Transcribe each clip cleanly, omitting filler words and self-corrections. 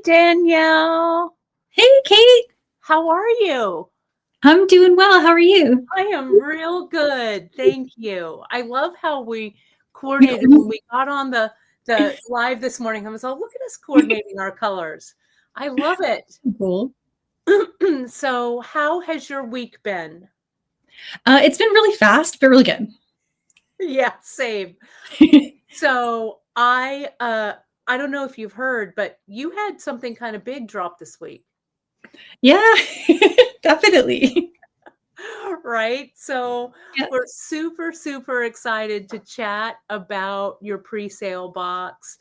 Danielle. Hey, Kate. How are you? I'm doing well. How are you? I am real good. Thank you. I love how we We coordinated when we got on the live this morning. I was all, look at us coordinating our colors. I love it. cool. So how has your week been? It's been really fast, but really good. Yeah, same. So I don't know if you've heard, but you had something kind of big drop this week. Yeah, definitely. Right? So Yeah. we're super, super excited to chat about your pre-sale box,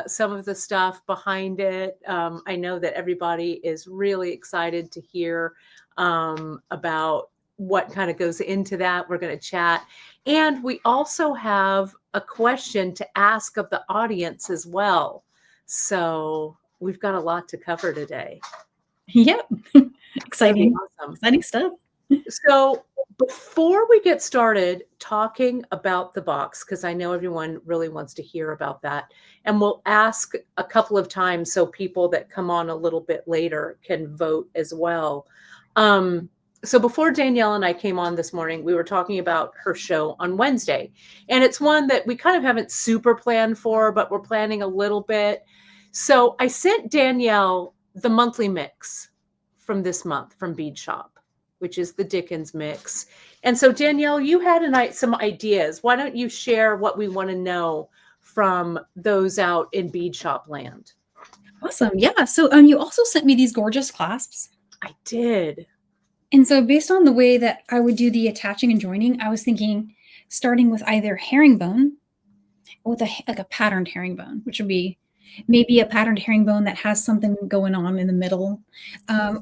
some of the stuff behind it. I know that everybody is really excited to hear about what kind of goes into that. We're going to chat. And we also have a question to ask of the audience as well. So we've got a lot to cover today. Yep. Exciting. Awesome. Exciting stuff. So before we get started talking about the box, because I know everyone really wants to hear about that, and we'll ask a couple of times so people that come on a little bit later can vote as well. So before Danielle and I came on this morning, we were talking about her show on Wednesday. And it's one that we kind of haven't super planned for, but we're planning a little bit. So I sent Danielle the monthly mix from this month from Bead Shop, which is the Dickens mix. And so Danielle, you had some ideas. Why don't you share what we want to know from those out in Bead Shop land? Awesome. Yeah. So you also sent me these gorgeous clasps. I did. And so based on the way that I would do the attaching and joining, I was thinking starting with either herringbone or with a patterned herringbone, which would be maybe a patterned herringbone that has something going on in the middle.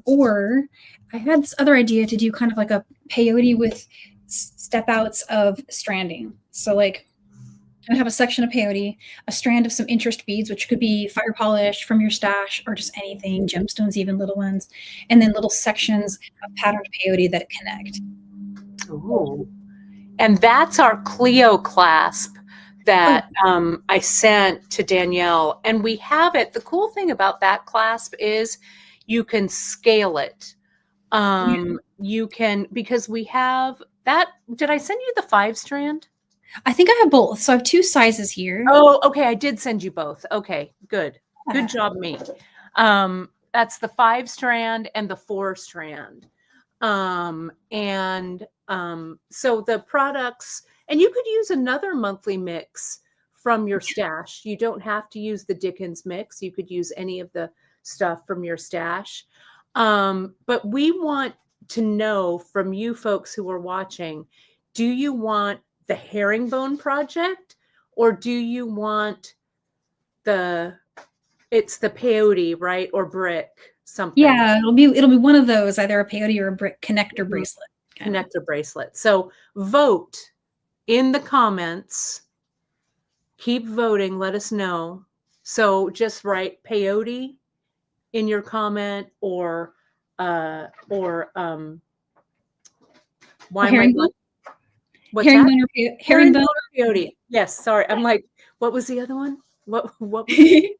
Or I had this other idea to do kind of like a peyote with step outs of stranding. So like I have a section of peyote, a strand of some interest beads, which could be fire polish from your stash or just anything, gemstones, even little ones, and then little sections of patterned peyote that connect. Ooh. And that's our Clio clasp that I sent to Danielle. And we have it. The cool thing about that clasp is you can scale it. You can, because we have that. Did I send you the 5-strand? I think I have both. So I have 2 sizes here. Oh, okay. I did send you both. Okay, good. Good job, me. That's the 5-strand and the 4-strand. So the products, and you could use another monthly mix from your stash. You don't have to use the Dickens mix. You could use any of the stuff from your stash. But we want to know from you folks who are watching, do you want the herringbone project or do you want it's the peyote, right? Or brick something. Yeah, it'll be one of those, either a peyote or a brick connector bracelet. Connector bracelet. So vote in the comments. Keep voting. Let us know. So just write peyote in your comment or why herringbone? What's herringbone that? Or herringbone or peyote. Yes, sorry. I'm like, what was the other one? What was it?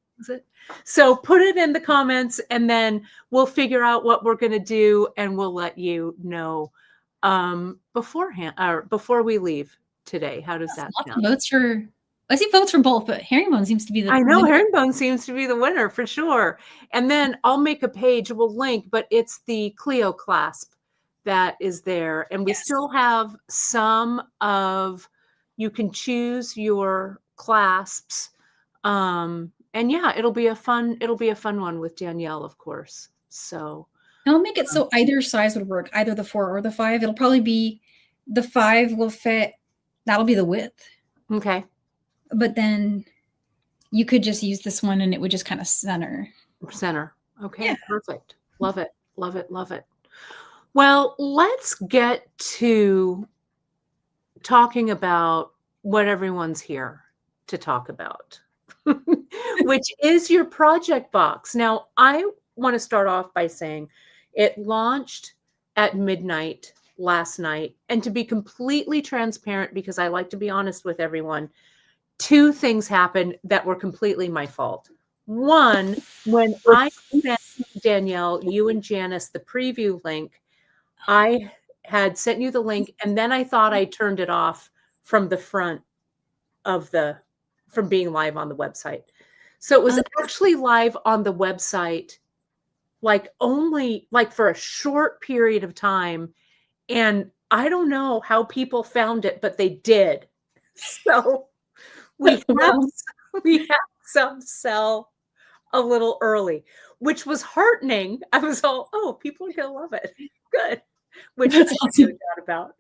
So put it in the comments and then we'll figure out what we're going to do and we'll let you know beforehand or before we leave today. How does that sound? I see votes for both, but herringbone seems to be I know herringbone seems to be the winner for sure. And then I'll make a page, we'll link, but it's the Clio clasp that is there. And we still have some of, you can choose your clasps. And yeah, it'll be a fun one with Danielle, of course. So I'll make it so either size would work, either the 4 or the 5. It'll probably be the 5 will fit. That'll be the width. Okay. But then you could just use this one and it would just kind of center. Okay. Yeah. Perfect. Love it. Love it. Love it. Well, let's get to talking about what everyone's here to talk about, which is your project box. Now, I want to start off by saying it launched at midnight last night. And to be completely transparent, because I like to be honest with everyone, 2 things happened that were completely my fault. One, when I sent Danielle, you and Janice the preview link, I had sent you the link, and then I thought I turned it off from the front of from being live on the website. So it was actually live on the website, like only like for a short period of time. And I don't know how people found it, but they did. So we have, Wow. we have some sell a little early, which was heartening. I was all, oh, people are going to love it. Good. Which That's I had no awesome. doubt about.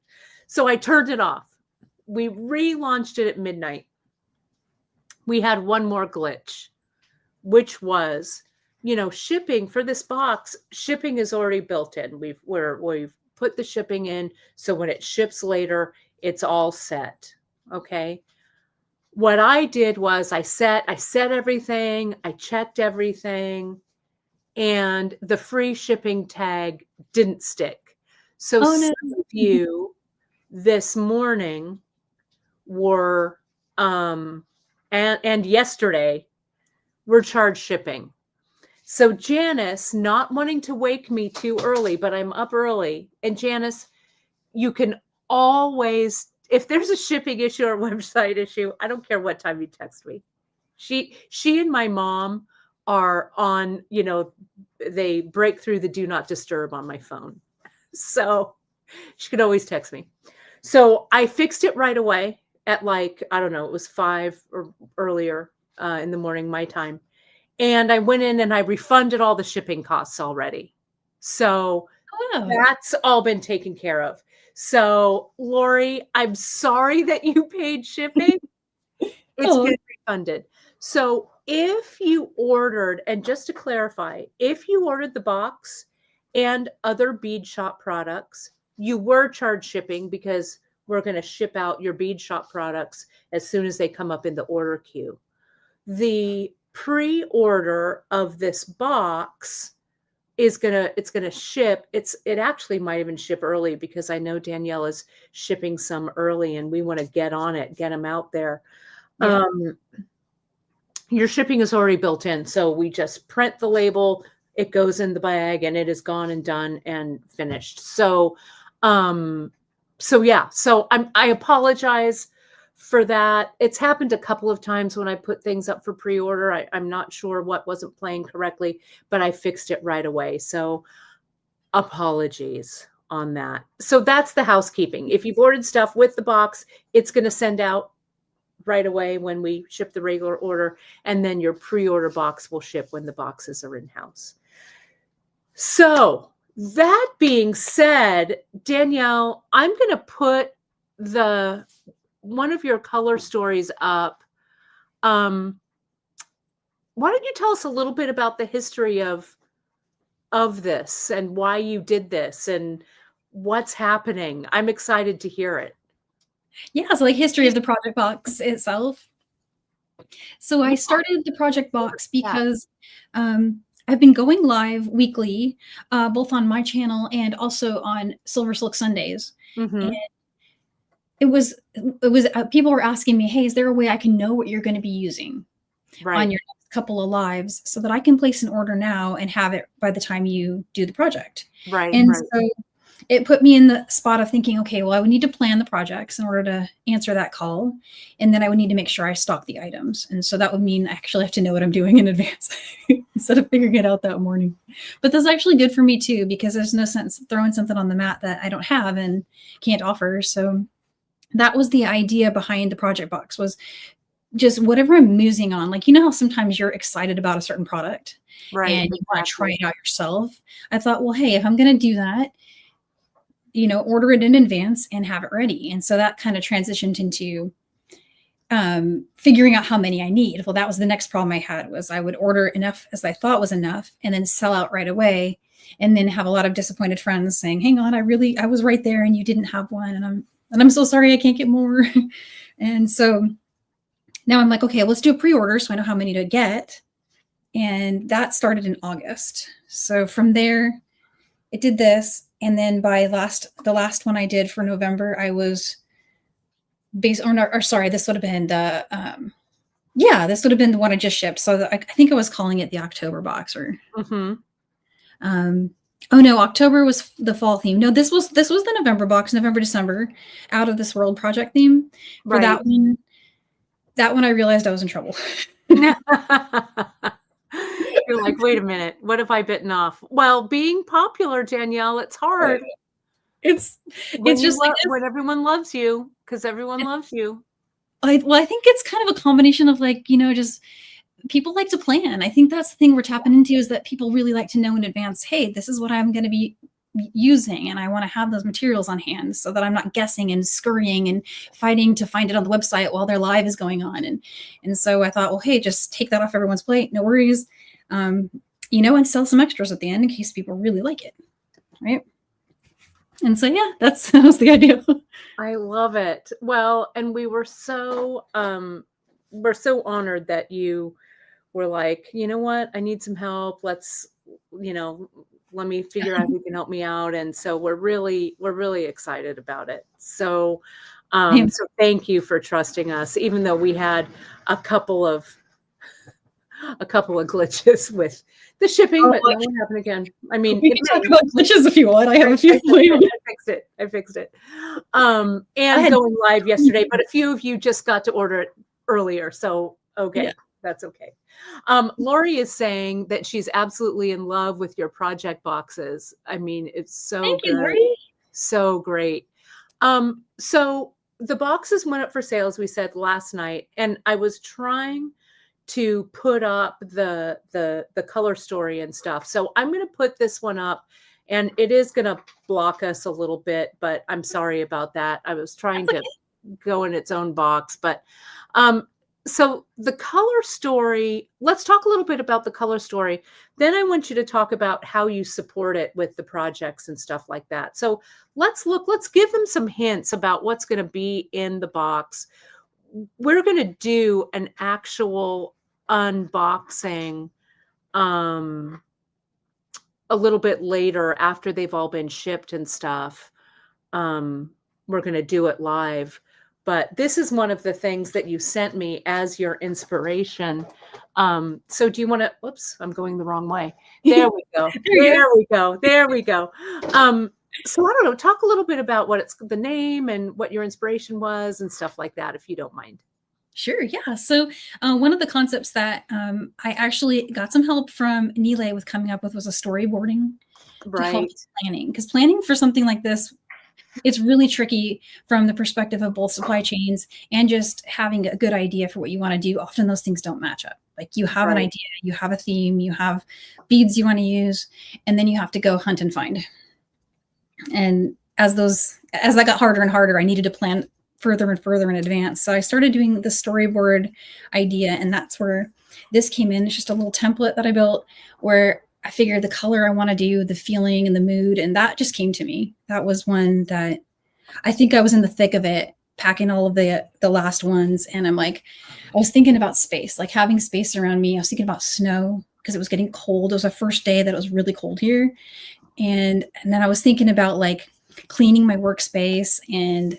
So I turned it off. We relaunched it at midnight. We had one more glitch, which was, shipping for this box. Shipping is already built in. We've put the shipping in, so when it ships later, it's all set. Okay. What I did was I set everything, I checked everything, and the free shipping tag didn't stick. So Oh no. some of you this morning were and yesterday were charged shipping. So Janice, not wanting to wake me too early, but I'm up early. And Janice, you can always, if there's a shipping issue or website issue, I don't care what time you text me. She and my mom are on, they break through the do not disturb on my phone. So she could always text me. So I fixed it right away at like, I don't know, it was 5 or earlier in the morning, my time. And I went in and I refunded all the shipping costs already. So Wow. that's all been taken care of. So Lori, I'm sorry that you paid shipping. It's Oh, been refunded. So if you ordered, and just to clarify, if you ordered the box and other bead shop products, you were charged shipping because we're going to ship out your bead shop products as soon as they come up in the order queue. The pre-order of this box it's gonna ship. It actually might even ship early because I know Danielle is shipping some early, and we want to get on it, get them out there. yeah. Your shipping is already built in, so we just print the label, it goes in the bag, and it is gone and done and finished. So yeah, so I apologize for that. It's happened a couple of times when I put things up for pre-order. I'm not sure what wasn't playing correctly, but I fixed it right away. So apologies on that. So that's the housekeeping. If you've ordered stuff with the box, it's going to send out right away when we ship the regular order, and then your pre-order box will ship when the boxes are in-house. So that being said, Danielle, I'm going to put one of your color stories up. Why don't you tell us a little bit about the history of this and why you did this and what's happening? I'm excited to hear it. Yeah, so like history of the project box itself. So I started the project box because I've been going live weekly, both on my channel and also on Silver Silk Sundays. And Mm-hmm. it was people were asking me, hey, is there a way I can know what you're going to be using on Right. your next couple of lives so that I can place an order now and have it by the time you do the project? Right. And Right. so it put me in the spot of thinking, okay, well, I would need to plan the projects in order to answer that call. And then I would need to make sure I stock the items. And so that would mean I actually have to know what I'm doing in advance instead of figuring it out that morning. But that's actually good for me too, because there's no sense throwing something on the mat that I don't have and can't offer. So that was the idea behind the project box, was just whatever I'm musing on. Like, how sometimes you're excited about a certain product Right. and you want to try Exactly. it out yourself. I thought, well, hey, if I'm going to do that, order it in advance and have it ready. And so that kind of transitioned into figuring out how many I need. Well, that was the next problem I had, was I would order enough as I thought was enough and then sell out right away, and then have a lot of disappointed friends saying, hang on, I was right there and you didn't have one. And I'm so sorry, I can't get more. And so now I'm like, okay, let's do a pre-order so I know how many to get. And that started in August. So from there, it did this. And then by the last one I did for November, I was sorry, this would have been Yeah, this would have been the one I just shipped. So I think I was calling it the October box or Mm-hmm. um oh no, October was the fall theme. No, this was the November box, November, December, out of this world project theme. For Right. that one I realized I was in trouble. You're like, wait a minute, what have I bitten off? Well, being popular, Danielle, it's hard It's when it's you just like love when everyone loves you, because everyone loves you. I think it's kind of a combination of like, just people like to plan. I think that's the thing we're tapping into is that people really like to know in advance, hey, this is what I'm going to be using and I want to have those materials on hand so that I'm not guessing and scurrying and fighting to find it on the website while their live is going on. And so I thought, well, hey, just take that off everyone's plate. No worries. Um, and sell some extras at the end in case people really like it. Right. And so yeah, that was the idea. I love it. Well, and we're so honored that you were like, you know what, I need some help. You know, let me figure out who can help me out. And so we're really excited about it. So so thank you for trusting us, even though we had a couple of glitches with the shipping, Oh, but that won't happen again. I mean, we it can may. talk about glitches if you want. I have a few. I fixed it. I And had going live yesterday, but a few of you just got to order it earlier. So, okay, yeah. that's okay. Lori is saying that she's absolutely in love with your project boxes. I mean, it's so Thank you, good. Lori. So great. So the boxes went up for sale, as we said last night, and I was trying to put up the color story and stuff. So I'm going to put this one up, and it is going to block us a little bit, but I'm sorry about that. I was trying That's to go in its own box, but so the color story, let's talk a little bit about the color story. Then I want you to talk about how you support it with the projects and stuff like that. So let's give them some hints about what's going to be in the box. We're going to do an actual unboxing a little bit later after they've all been shipped and stuff. We're going to do it live. But this is one of the things that you sent me as your inspiration. So do you want to, whoops, I'm going the wrong way. There we go. There we go. There we go. So I don't know, talk a little bit about what it's the name and what your inspiration was and stuff like that, if you don't mind. Sure, yeah. So one of the concepts that I actually got some help from Nile with coming up with was a storyboarding to help Right. planning. Because planning for something like this, it's really tricky from the perspective of both supply chains and just having a good idea for what you want to do. Often those things don't match up. Like you have an Right. idea, you have a theme, you have beads you want to use, and then you have to go hunt and find. And as that got harder and harder, I needed to plan further and further in advance. So I started doing the storyboard idea, and that's where this came in. It's just a little template that I built where I figured the color I want to do, the feeling and the mood, and that just came to me. That was one that I think I was in the thick of it, packing all of the last ones, and I'm like, I was thinking about space, like having space around me. I was thinking about snow because it was getting cold. It was the first day that it was really cold here, and then I was thinking about like cleaning my workspace, and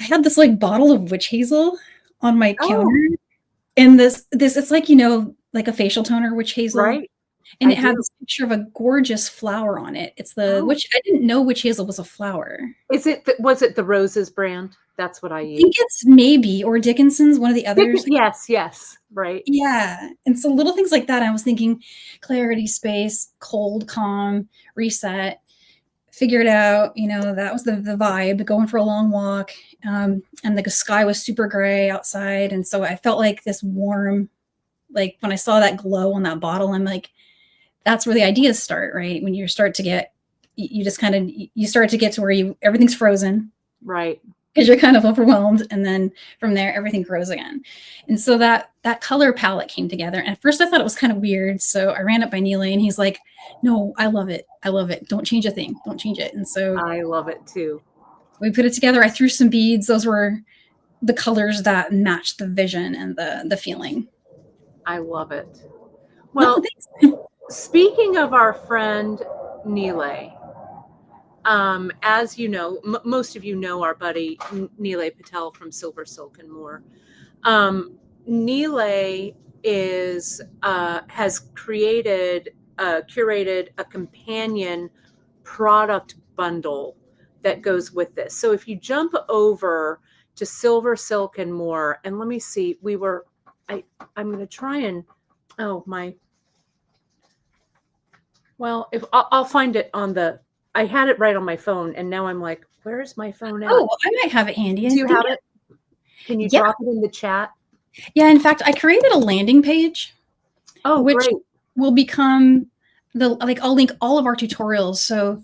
I had this like bottle of witch hazel on my Oh, counter, and this it's like like a facial toner witch hazel, right. and I it had do. this picture of a gorgeous flower on it. It's the Oh, witch. I didn't know witch hazel was a flower. was it the Roses brand? That's what I I think use. it's maybe or Dickinson's, one of the others. Yes, yes, right. Yeah, and so little things like that. I was thinking clarity, space, cold, calm, reset. Figure it out. That was the vibe. Going for a long walk, and the sky was super gray outside, and so I felt like this warm. Like when I saw that glow on that bottle, I'm like, that's where the ideas start, right? When you start to get, you just kind of you start to get to where everything's frozen Right. because you're kind of overwhelmed, and then from there everything grows again. And so that color palette came together, and at first I thought it was kind of weird, so I ran it by Neely, and he's like, no, I love it, don't change a thing, don't change it. And so I love it too. we put it together. I threw some beads. Those were the colors that matched the vision and the feeling. I love it. No, Well, thanks. speaking of our friend Nile, as you know, most of you know our buddy Nile Patel from Silver Silk and More. Um, Nile is has curated a companion product bundle that goes with this. So if you jump over to Silver, Silk, and More, and let me see, I'm going to try and, if I'll find it I had it right on my phone, and now I'm like, where's my phone at? Oh, I might have it handy. Do you have it? Can you drop it in the chat? Yeah, in fact, I created a landing page. Oh, which great. will become I'll link all of our tutorials. So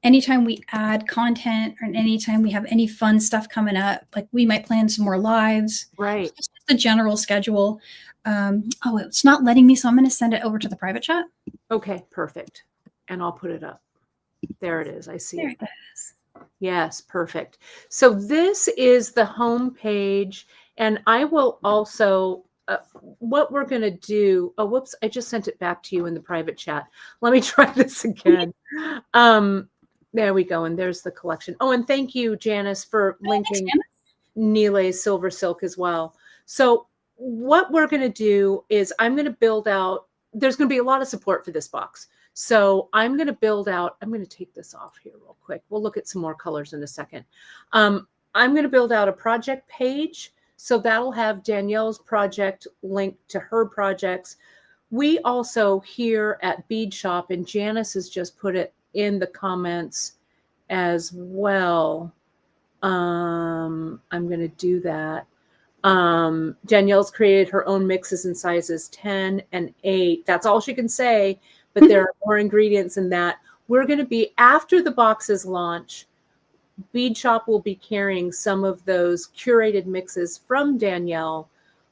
anytime we add content or anytime we have any fun stuff coming up, like we might plan some more lives. Right. Just the general schedule. It's not letting me, so I'm going to send it over to the private chat. Okay, perfect. And I'll put it up. There it is. I see There it. it is. Yes, perfect. So this is the home page, and I will also, what we're going to do, whoops, I just sent it back to you in the private chat. Let me try this again. There we go, and there's the collection. Oh, and thank you, Janice, for linking Nile's Silver Silk as well. So what we're going to do is I'm going to build out, there's going to be a lot of support for this box. So I'm going to build out, I'm going to take this off here real quick. We'll look at some more colors in a second. I'm going to build out a project page. So that'll have Danielle's project linked to her projects. We also here at Bead Shop, and Janice has just put it in the comments as well. I'm going to do that. Danielle's created her own mixes in sizes 10 and 8. That's all she can say, but there are more ingredients in that. We're going to be, after the boxes launch, Bead Shop will be carrying some of those curated mixes from Danielle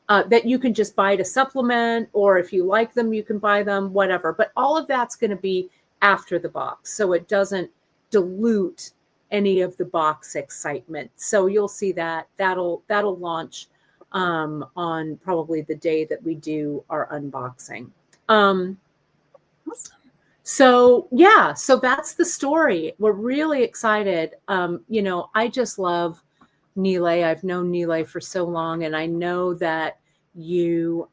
that you can just buy to supplement, or if you like them, you can buy them, whatever. But all of that's going to be after the box, so it doesn't dilute any of the box excitement. So you'll see that that'll launch on probably the day that we do our unboxing. Awesome. So yeah, so that's the story. We're really excited. I just love Nile. I've known Nile for so long, and I know that you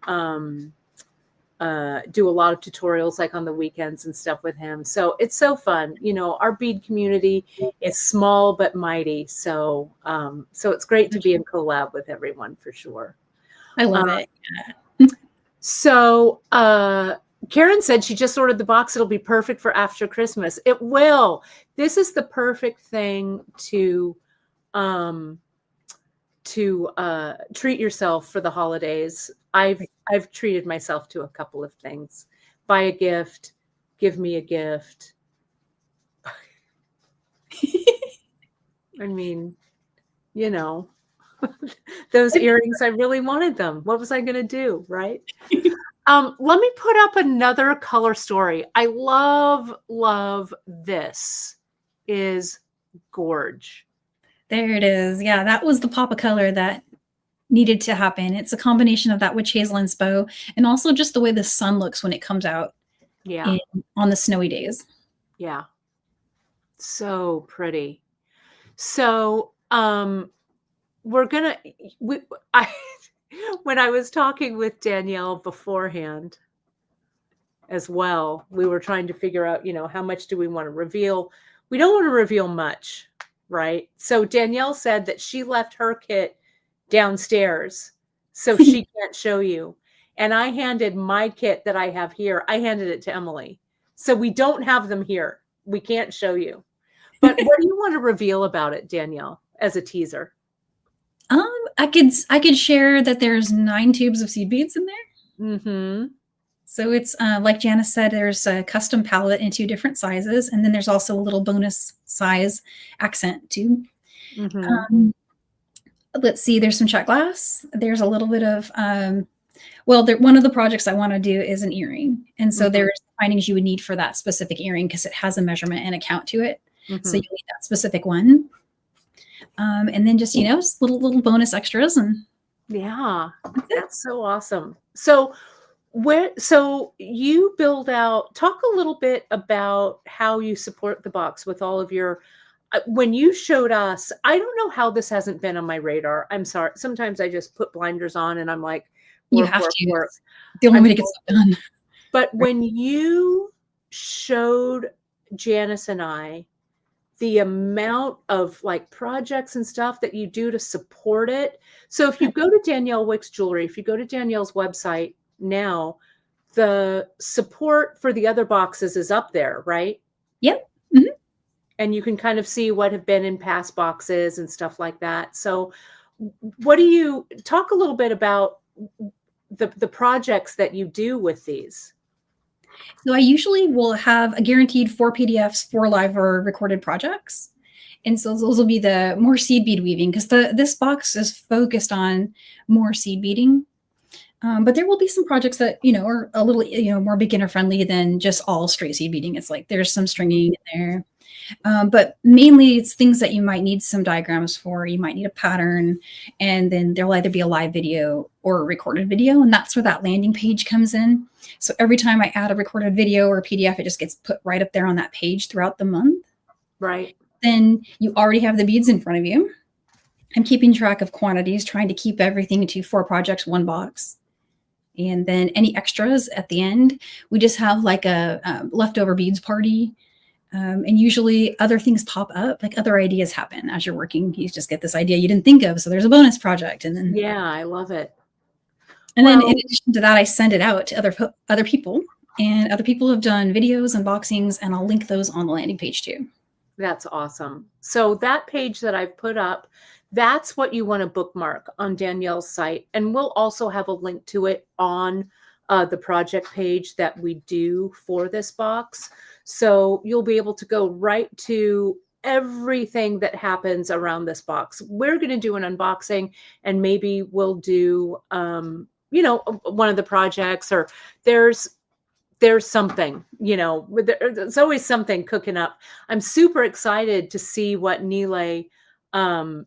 do a lot of tutorials like on the weekends and stuff with him. So it's so fun. Our bead community is small but mighty. So it's great to be in collab with everyone for sure. I love it. Yeah. So Karen said she just ordered the box. It'll be perfect for after Christmas. It will. This is the perfect thing to treat yourself for the holidays. I've treated myself to a couple of things. Buy a gift, give me a gift. I mean, those earrings, I really wanted them. What was I going to do, right? Let me put up another color story. I love this. Is Gorge. There it is. Yeah, that was the pop of color that needed to happen. It's a combination of that witch hazel inspo and also just the way the sun looks when it comes out. Yeah. On the snowy days. Yeah. So pretty. So when I was talking with Danielle beforehand as well, we were trying to figure out, how much do we want to reveal? We don't want to reveal much, right? So Danielle said that she left her kit downstairs, so she can't show you. And I handed my kit that I have here, I handed it to Emily. So we don't have them here. We can't show you. But what do you want to reveal about it, Danielle, as a teaser? I could share that there's 9 tubes of seed beads in there. Mm-hmm. So it's like Janice said, there's a custom palette in 2 different sizes, and then there's also a little bonus size accent tube. Mm-hmm. Let's see, there's some shot glass. There's a little bit of one of the projects I want to do is an earring, and so there's findings you would need for that specific earring because it has a measurement and a count to it. So you need that specific one. And then just just little bonus extras, and yeah, that's so awesome. So you build out, talk a little bit about how you support the box with all of your when you showed us, I don't know how this hasn't been on my radar. I'm sorry. Sometimes I just put blinders on and I'm like, You work, have work, to. work. It's the only I'm way to get stuff done. But when you showed Janice and I the amount of like projects and stuff that you do to support it. So if you go to Danielle Wickes Jewelry, if you go to Danielle's website now, the support for the other boxes is up there, right? Yep. Mhm. And you can kind of see what have been in past boxes and stuff like that. So what do you talk a little bit about the projects that you do with these? So I usually will have a guaranteed 4 PDFs, 4 live or recorded projects. And so those will be the more seed bead weaving, because this box is focused on more seed beading. But there will be some projects that, are a little, more beginner friendly than just all straight seed beading. It's like there's some stringing in there. But mainly it's things that you might need some diagrams for. You might need a pattern, and then there'll either be a live video or a recorded video. And that's where that landing page comes in. So every time I add a recorded video or a PDF, it just gets put right up there on that page throughout the month. Right. Then you already have the beads in front of you. I'm keeping track of quantities, trying to keep everything to 4 projects, 1 box. And then any extras at the end, we just have like a leftover beads party. And usually other things pop up, like other ideas happen as you're working. You just get this idea you didn't think of. So there's a bonus project. And then, yeah, I love it. And then in addition to that, I send it out to other people, and other people have done videos, unboxings, and I'll link those on the landing page too. That's awesome. So that page that I've put up, that's what you want to bookmark on Danielle's site. And we'll also have a link to it on the project page that we do for this box. So you'll be able to go right to everything that happens around this box. We're going to do an unboxing, and maybe we'll do, one of the projects, or there's something, there's always something cooking up. I'm super excited to see what Nile has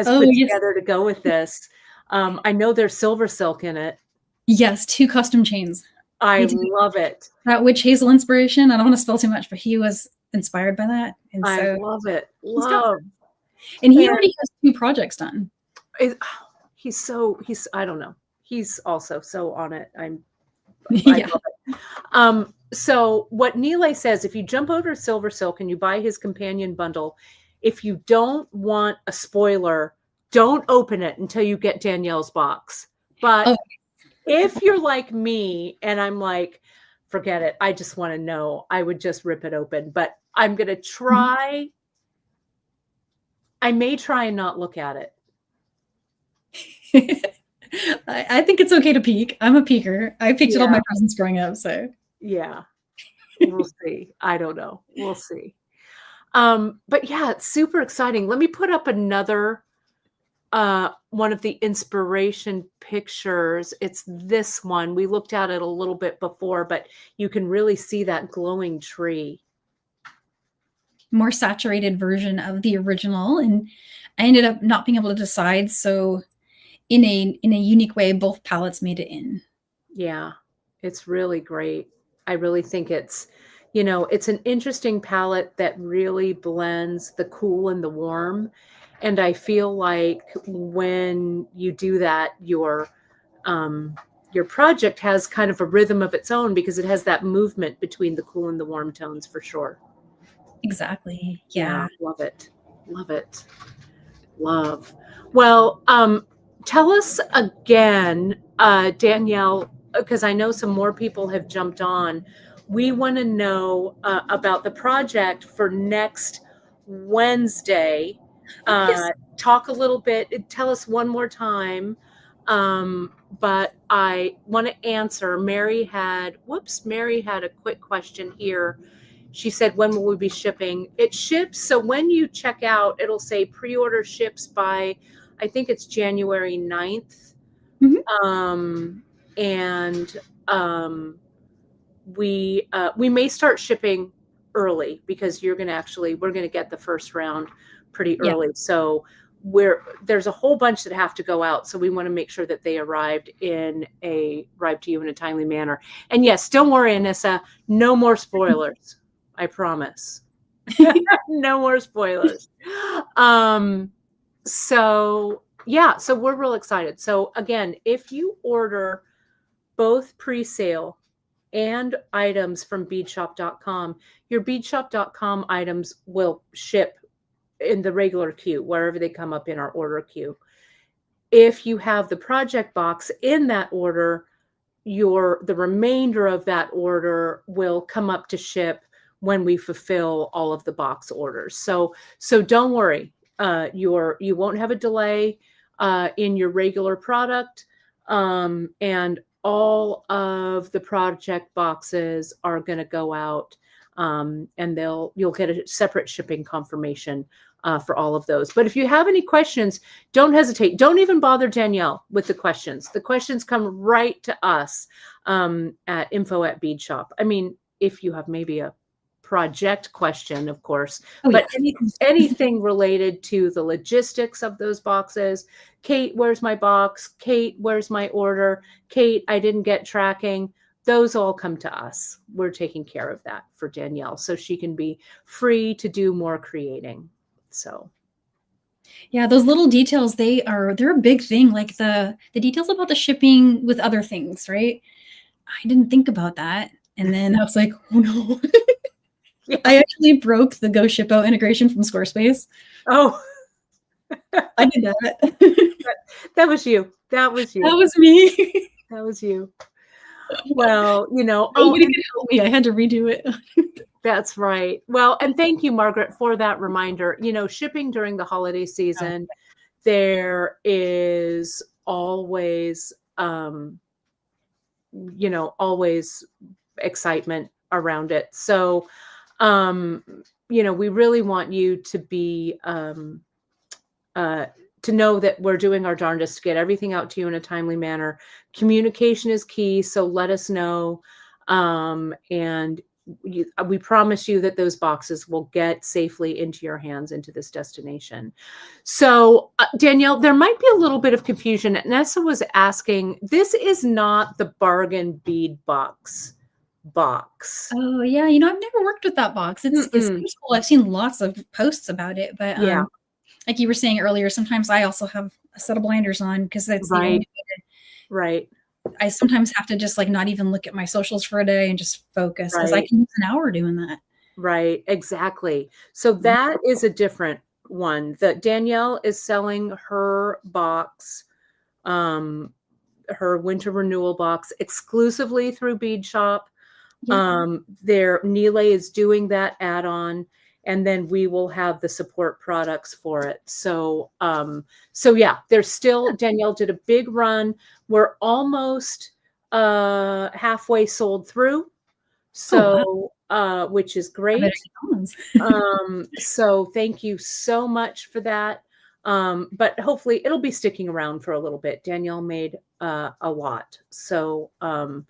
put together to go with this. I know there's silver silk in it. Yes, 2 custom chains. I love it. That witch hazel inspiration. I don't want to spell too much, but he was inspired by that. And I love it. And he already has 2 projects done. I don't know. He's also so on it. I Yeah. love it. So what Nile says, if you jump over to Silver Silk and you buy his companion bundle, if you don't want a spoiler, don't open it until you get Danielle's box. But if you're like me and I'm like, forget it, I just want to know, I would just rip it open. But I'm going to try. I may try and not look at it. I think it's okay to peek. I'm a peeker. I peeked at all my presents growing up, so. Yeah. We'll see. I don't know. We'll see. But yeah, it's super exciting. Let me put up another one of the inspiration pictures. It's this one. We looked at it a little bit before, but you can really see that glowing tree. More saturated version of the original, and I ended up not being able to decide. So in a unique way, both palettes made it in. Yeah, it's really great. I really think it's, it's an interesting palette that really blends the cool and the warm. And I feel like when you do that, your project has kind of a rhythm of its own, because it has that movement between the cool and the warm tones for sure. Exactly. Yeah. Love it. Love it. Love. Well, tell us again, Danielle, because I know some more people have jumped on. We want to know about the project for next Wednesday. Yes. Talk a little bit, tell us one more time. But I want to answer. Mary had a quick question here. She said, when will we be shipping? It ships. So when you check out, it'll say pre-order ships by, I think it's January 9th. And we may start shipping early, because we're going to get the first round pretty early. So there's a whole bunch that have to go out. So we want to make sure that they arrive to you in a timely manner. And yes, don't worry, Anissa, no more spoilers. I promise. No more spoilers. So yeah, so we're real excited. So again, if you order both pre-sale and items from beadshop.com, your beadshop.com items will ship in the regular queue, wherever they come up in our order queue. If you have the project box in that order, the remainder of that order will come up to ship when we fulfill all of the box orders. So don't worry, you won't have a delay in your regular product, and all of the project boxes are going to go out, and you'll get a separate shipping confirmation for all of those. But if you have any questions, don't hesitate. Don't even bother Danielle with the questions. The questions come right to us at info@beadshop. I mean, if you have maybe a project question, of course, but anything related to the logistics of those boxes. Kate, where's my box? Kate, where's my order? Kate, I didn't get tracking. Those all come to us. We're taking care of that for Danielle so she can be free to do more creating. So yeah, those little details, they're a big thing. Like the details about the shipping with other things, right? I didn't think about that. And then I was like, oh no. Yeah. I actually broke the Go Shippo integration from Squarespace. Oh, I did that. That was you. That was you. That was me. That was you. Well, nobody could help me. I had to redo it. That's right. Well, and thank you, Margaret, for that reminder. Shipping during the holiday season, there is always, always excitement around it. So, we really want you to be, to know that we're doing our darndest to get everything out to you in a timely manner. Communication is key. So let us know. And we promise you that those boxes will get safely into your hands, into this destination. So Danielle, there might be a little bit of confusion. Nessa was asking, this is not the bargain bead box. Oh yeah, I've never worked with that box. It's cool. I've seen lots of posts about it, but yeah, like you were saying earlier, sometimes I also have a set of blinders on because that's the only way. Right. I sometimes have to just not even look at my socials for a day and just focus because I can use an hour doing that. Right, exactly. So that is a different one. That Danielle is selling her box, her winter renewal box, exclusively through Bead Shop. Yeah. Nile is doing that add-on, and then we will have the support products for it. So yeah, there's still, Danielle did a big run. We're almost halfway sold through. So, which is great. So thank you so much for that. But hopefully it'll be sticking around for a little bit. Danielle made a lot. So, I'll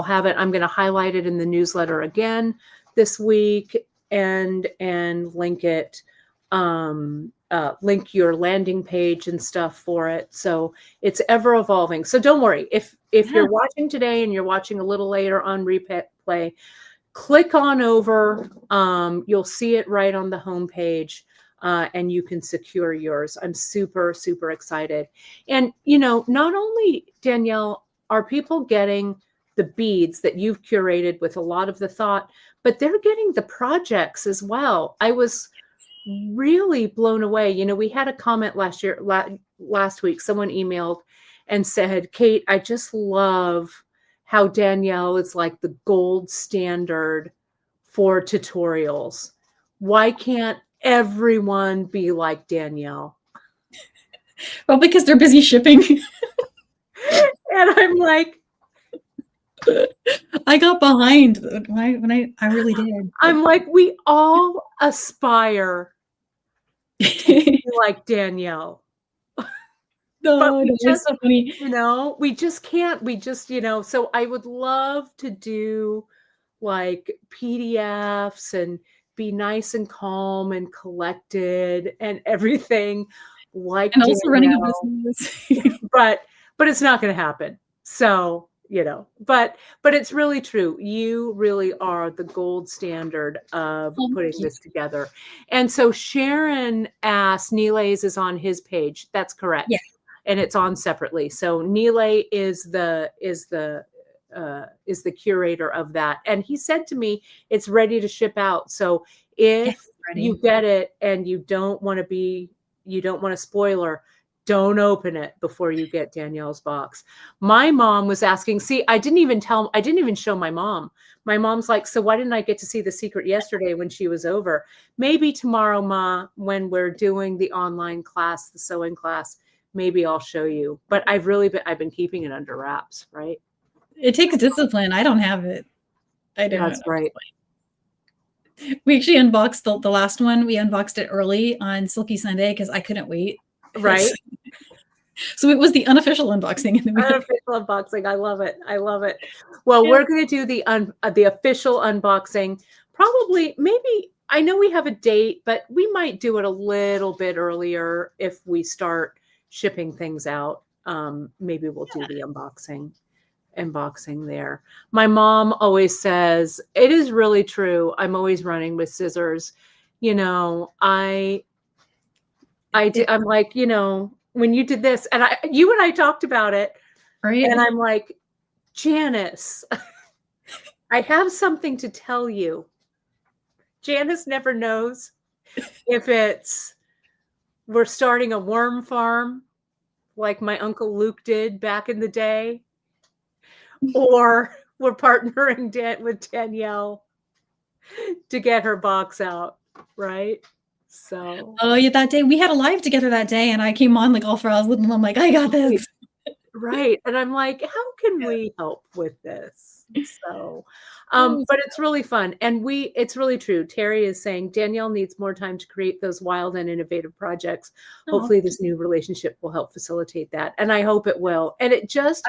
have it. I'm going to highlight it in the newsletter again this week and link it, link your landing page and stuff for it. So it's ever evolving. So don't worry. If you're watching today and you're watching a little later on replay, click on over. You'll see it right on the homepage, and you can secure yours. I'm super, super excited. And, not only, Danielle, are people getting the beads that you've curated with a lot of the thought, but they're getting the projects as well. I was really blown away. We had a comment last week, someone emailed and said, Kate, I just love how Danielle is like the gold standard for tutorials. Why can't everyone be like Danielle? Well, because they're busy shipping. And I'm like, I got behind when I really did. I'm like, we all aspire to be like Danielle. No, that's so funny. We just can't. We just, so I would love to do like PDFs and be nice and calm and collected and everything like and also Danielle. running a business. but it's not going to happen. So but it's really true. You really are the gold standard of Oh, putting thank you. this together. And so Sharon asked, Neelay's is on his page. That's correct. Yeah. And it's on separately. So Neelay is the curator of that. And he said to me, it's ready to ship out. So Yes, if ready. you get it and you don't want a spoiler, don't open it before you get Danielle's box. My mom was asking, see, I didn't even show my mom. My mom's like, so why didn't I get to see the secret yesterday when she was over? Maybe tomorrow, Ma, when we're doing the online class, the sewing class, maybe I'll show you. But I've been keeping it under wraps, right? It takes discipline. I don't have it. I don't. That's right. We actually unboxed the last one. We unboxed it early on Silky Sunday because I couldn't wait. Right. So it was the unofficial unboxing. Unofficial unboxing. I love it. I love it. Well, we're going to do the official unboxing. Probably, maybe, I know we have a date, but we might do it a little bit earlier if we start shipping things out. Maybe we'll do the unboxing there. My mom always says, it is really true. I'm always running with scissors. I'm like, when you did this, and you and I talked about it, right? And I'm like, Janice, I have something to tell you. Janice never knows if we're starting a worm farm like my Uncle Luke did back in the day, or we're partnering with Danielle to get her box out, right? So. Oh yeah, that day we had a live together that day, and I came on like all frazzled, and I'm like, I got this. Right. And I'm like, how can we help with this? So, but it's really fun. And it's really true. Terry is saying Danielle needs more time to create those wild and innovative projects. Hopefully this new relationship will help facilitate that. And I hope it will. And it just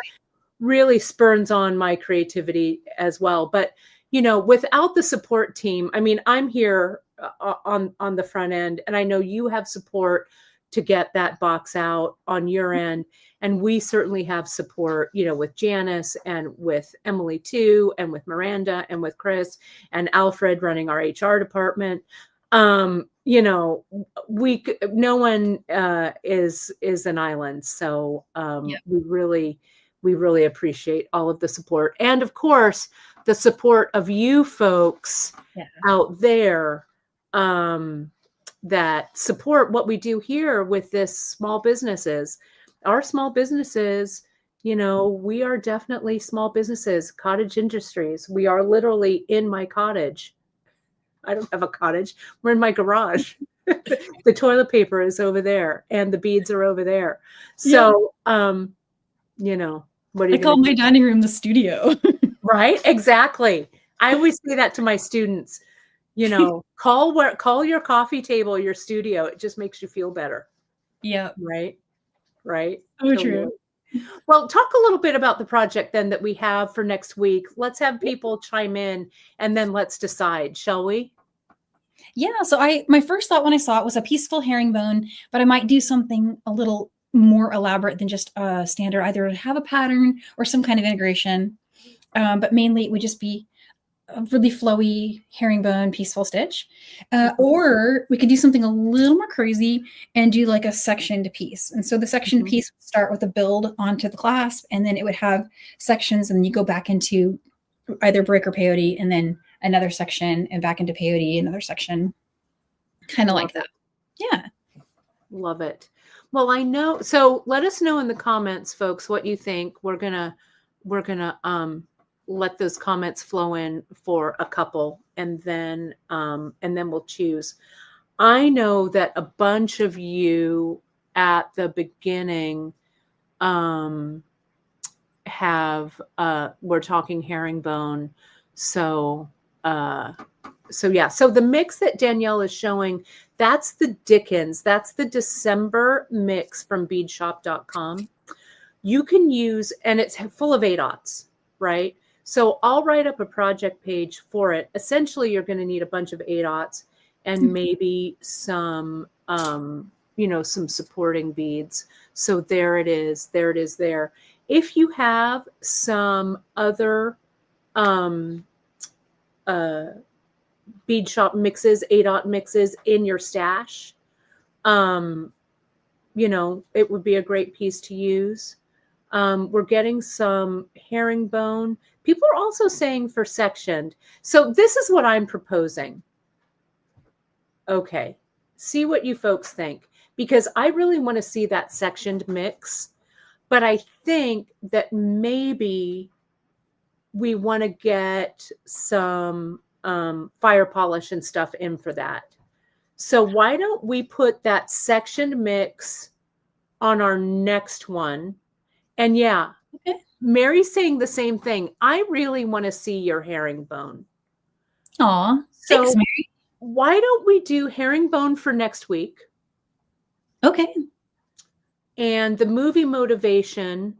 really spurns on my creativity as well. But, without the support team, I mean, I'm here on the front end, and I know you have support to get that box out on your end. And we certainly have support, with Janice and with Emily too, and with Miranda and with Chris and Alfred running our HR department. No one is an island. So we really appreciate all of the support. And of course, the support of you folks out there that support what we do here with this small businesses. Our small businesses, we are definitely small businesses, cottage industries. We are literally in my cottage. I don't have a cottage. We're in my garage. The toilet paper is over there and the beads are over there. So, what are you I call my dining room the studio. Right? Exactly. I always say that to my students, call your coffee table your studio. It just makes you feel better. Yeah. Right. Oh, true. Well, talk a little bit about the project then that we have for next week. Let's have people chime in and then let's decide, shall we? Yeah. So my first thought when I saw it was a peaceful herringbone, but I might do something a little more elaborate than just a standard, either have a pattern or some kind of integration. But mainly it would just be a really flowy herringbone peaceful stitch. Or we could do something a little more crazy and do like a sectioned piece. And so the sectioned piece would start with a build onto the clasp, and then it would have sections, and then you go back into either brick or peyote, and then another section, and back into peyote, another section, kind of like that. Yeah. Love it. Well, I know. So let us know in the comments, folks, what you think. We're gonna let those comments flow in for a couple, and then we'll choose. I know that a bunch of you at the beginning we're talking herringbone. So yeah. So the mix that Danielle is showing, that's the Dickens. That's the December mix from beadshop.com. You can use, and it's full of 8/0s, right? So I'll write up a project page for it. Essentially, you're going to need a bunch of 8/0s and maybe some, some supporting beads. So there it is. There. if you have some other bead shop mixes, 8/0 mixes in your stash, it would be a great piece to use. We're getting some herringbone. People are also saying for sectioned. So this is what I'm proposing. Okay, see what you folks think, because I really want to see that sectioned mix, but I think that maybe we want to get some fire polish and stuff in for that. So why don't we put that sectioned mix on our next one? And yeah, Okay. Mary's saying the same thing. I really want to see your herringbone. Aw, So thanks, Mary. why don't we do herringbone for next week? Okay. And the movie motivation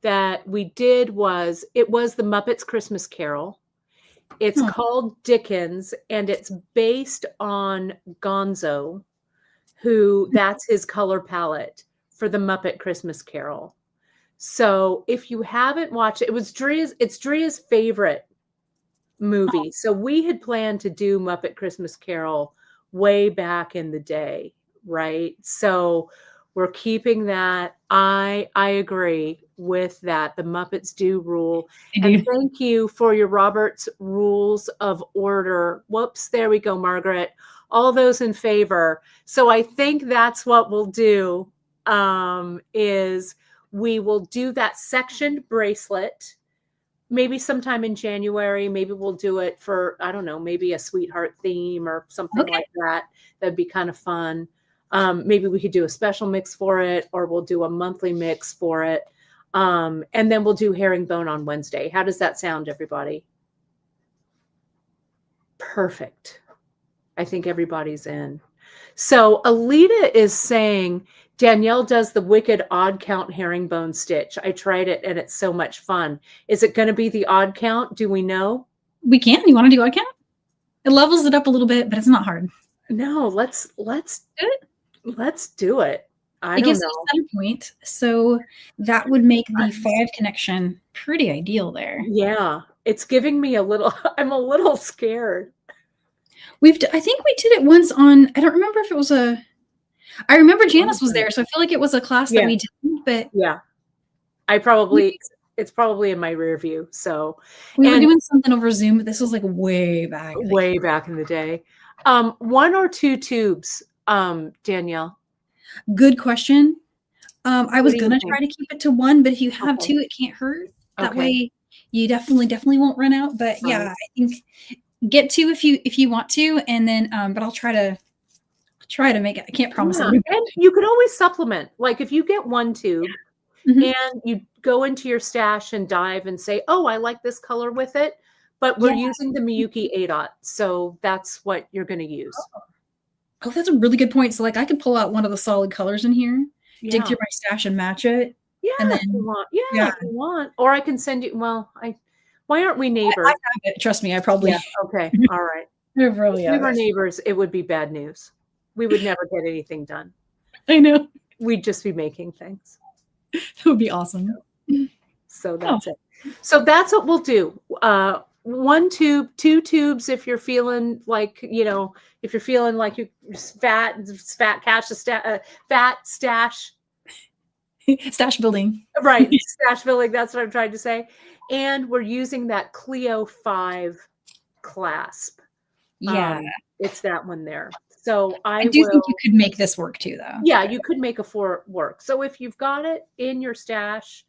that we did was the Muppets Christmas Carol. It's called Dickens, and it's based on Gonzo, that's his color palette for the Muppet Christmas Carol. So if you haven't watched it, it's Dria's favorite movie. So we had planned to do Muppet Christmas Carol way back in the day, right? So we're keeping that. I agree with that. The Muppets do rule. And thank you for your Robert's Rules of Order. Whoops, there we go, Margaret. All those in favor. So I think that's what we'll do, is we will do that sectioned bracelet maybe sometime in January. Maybe we'll do it for, I don't know, maybe a sweetheart theme or something like that. That'd be kind of fun. Maybe we could do a special mix for it, or we'll do a monthly mix for it. And then we'll do herringbone on Wednesday. How does that sound, everybody? Perfect. I think everybody's in. So Alita is saying Danielle does the wicked odd count herringbone stitch. I tried it and it's so much fun. Is it going to be the odd count? Do we know? We can. You want to do odd count? It levels it up a little bit, but it's not hard. No, let's do it. Let's do it. It gives you a center point, so that would make the 5 connection pretty ideal there. Yeah, it's giving me I'm a little scared. I think we did it once on, I don't remember if it was I remember Janice was there, so I feel like it was a class that we did, but yeah, it's probably in my rear view. So we were doing something over Zoom, but this was like way back in the day. 1 or 2 tubes, Danielle? Good question. I was gonna try to keep it to 1, but if you have 2, it can't hurt. That way you definitely won't run out. But yeah, I think get 2 if you want to, and then but I'll try to make it. I can't promise it. And you could always supplement. Like if you get 1 tube and you go into your stash and dive and say, oh, I like this color with it, but we're using the Miyuki 8/0, so that's what you're going to use. Oh, that's a really good point. So like I could pull out one of the solid colors in here, dig through my stash and match it. Yeah, and then, if you want. Yeah, if you want. Or I can send you, why aren't we neighbors? I have it. Trust me, I probably. Yeah, okay, all right. We're probably if we were neighbors, it would be bad news. We would never get anything done. I know. We'd just be making things. That would be awesome. So that's it. So that's what we'll do. 1 tube, 2 tubes if you're feeling like, if you're feeling like you're fat stash. Stash building. Right. Stash building. That's what I'm trying to say. And we're using that Clio 5 clasp. Yeah. It's that one there. So I do think you could make this work too, though. Yeah, you could make a 4 work. So if you've got it in your stash,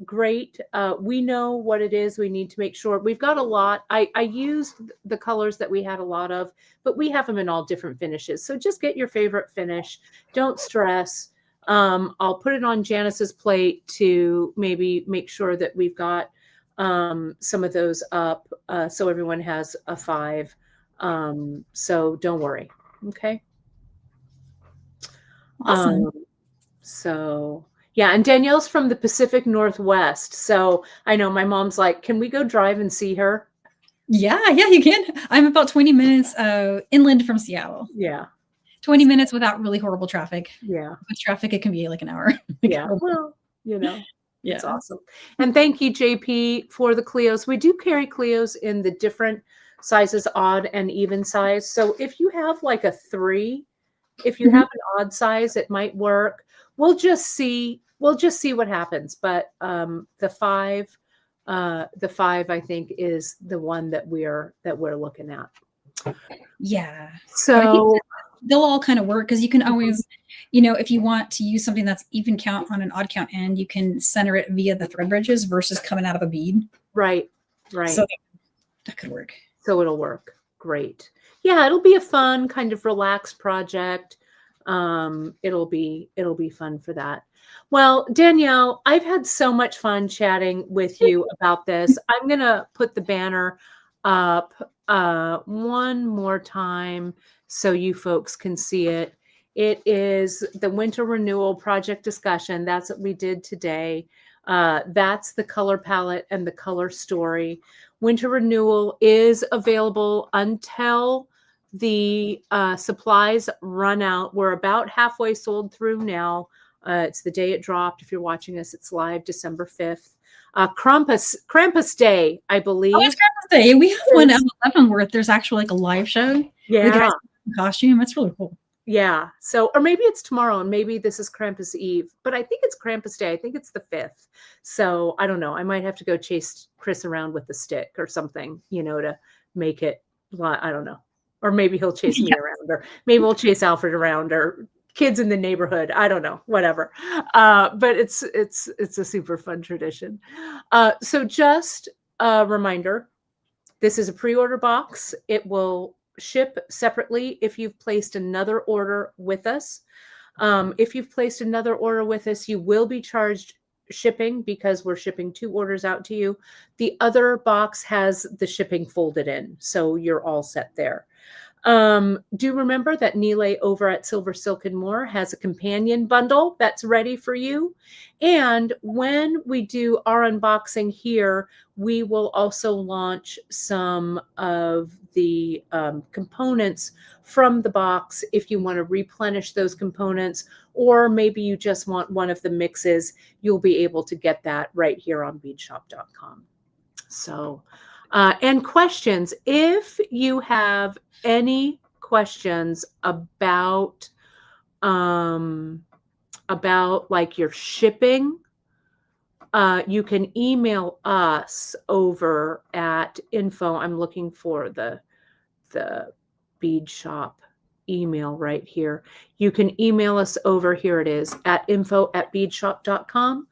great. We know what it is. We need to make sure we've got a lot. I used the colors that we had a lot of, but we have them in all different finishes. So just get your favorite finish. Don't stress. I'll put it on Janice's plate to maybe make sure that we've got some of those up so everyone has a 5. So don't worry. Okay. Awesome. So yeah, and Danielle's from the Pacific Northwest. So I know my mom's like, can we go drive and see her? Yeah, you can. I'm about 20 minutes inland from Seattle. Yeah. 20 minutes without really horrible traffic. Yeah. With traffic, it can be like an hour. Yeah. Well, It's Yeah. awesome. And thank you, JP, for the Clios. We do carry Clios in the different sizes, odd and even size. So if you have like a 3, if you have an odd size, it might work. We'll just see what happens. But the 5, I think, is the one that we're looking at. Yeah. But I think So they'll all kind of work because you can always, if you want to use something that's even count on an odd count end, you can center it via the thread bridges versus coming out of a bead. right. So that could work. So it'll work. Great. Yeah, it'll be a fun kind of relaxed project. It'll be fun for that. Well, Danielle, I've had so much fun chatting with you about this. I'm going to put the banner up one more time so you folks can see it. It is the Winter Renewal project discussion. That's what we did today. That's the color palette and the color story. Winter Renewal is available until the supplies run out. We're about halfway sold through now. It's the day it dropped. If you're watching us, it's live December 5th. Krampus Day, I believe. Oh, it's Krampus Day. We have one out in Leavenworth. There's actually like a live show. Yeah. The guys in costume. That's really cool. Yeah. So, or maybe it's tomorrow and maybe this is Krampus Eve, but I think it's Krampus Day. I think it's the 5th. So I don't know. I might have to go chase Chris around with the stick or something, to make it, I don't know. Or maybe he'll chase me around, or maybe we'll chase Alfred around, or kids in the neighborhood. I don't know, whatever. But it's a super fun tradition. So just a reminder, this is a pre-order box. It will ship separately if you've placed another order with us. If you've placed another order with us, you will be charged shipping because we're shipping 2 orders out to you. The other box has the shipping folded in, so you're all set there. Do remember that Nile over at Silver Silk and More has a companion bundle that's ready for you. And when we do our unboxing here, we will also launch some of the components from the box if you want to replenish those components, or maybe you just want one of the mixes, you'll be able to get that right here on beadshop.com. So, and questions, if you have any questions about like your shipping, you can email us over at info. I'm looking for the bead shop email right here. You can email us over, here it is, at info@beadshop.com.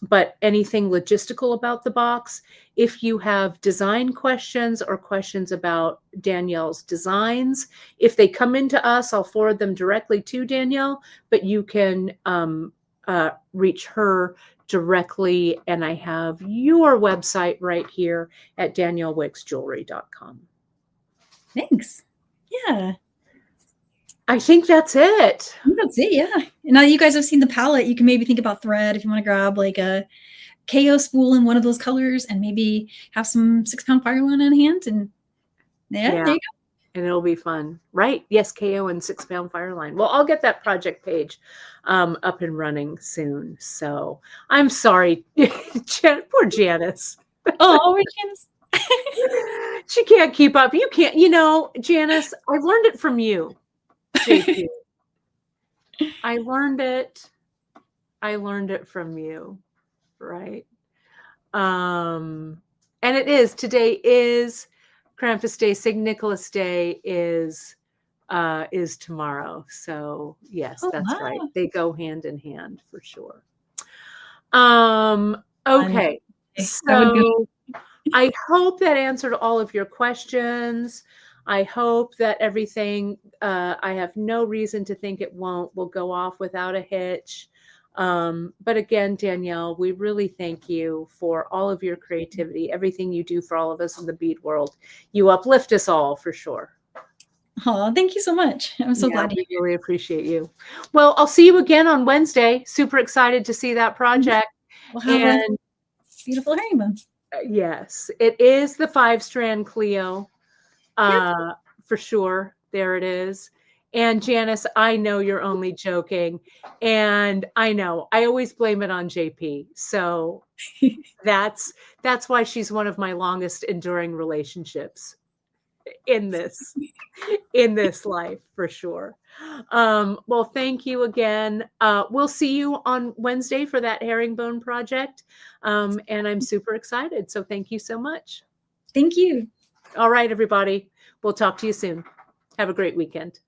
But anything logistical about the box, if you have design questions or questions about Danielle's designs, if they come into us, I'll forward them directly to Danielle, but you can reach her directly. And I have your website right here at daniellewickesjewelry.com. Thanks. Yeah. I think that's it. That's it, yeah. And now that you guys have seen the palette, you can maybe think about thread if you want to grab like a KO spool in one of those colors and maybe have some 6-pound fire line in hand. And there you go. And it'll be fun, right? Yes, KO and 6-pound fire line. Well, I'll get that project page up and running soon. So I'm sorry, poor Janice. Oh, Janice. She can't keep up. You can't, Janice, I learned it from you. JP. I learned it from you, right? And today is Krampus Day. St. Nicholas Day is tomorrow. So yes, that's right. They go hand in hand for sure. Okay. So I hope that answered all of your questions. I hope that everything, I have no reason to think it will go off without a hitch. But again, Danielle, we really thank you for all of your creativity, everything you do for all of us in the bead world. You uplift us all for sure. Oh, thank you so much. I'm so glad we really appreciate you. Well, I'll see you again on Wednesday. Super excited to see that project. We'll have a beautiful herringbone. Yes, it is the 5-strand Clio. For sure. There it is. And Janice, I know you're only joking. And I know I always blame it on JP. So that's why she's one of my longest enduring relationships in this life, for sure. Well, thank you again. We'll see you on Wednesday for that herringbone project. And I'm super excited. So thank you so much. Thank you. All right, everybody. We'll talk to you soon. Have a great weekend.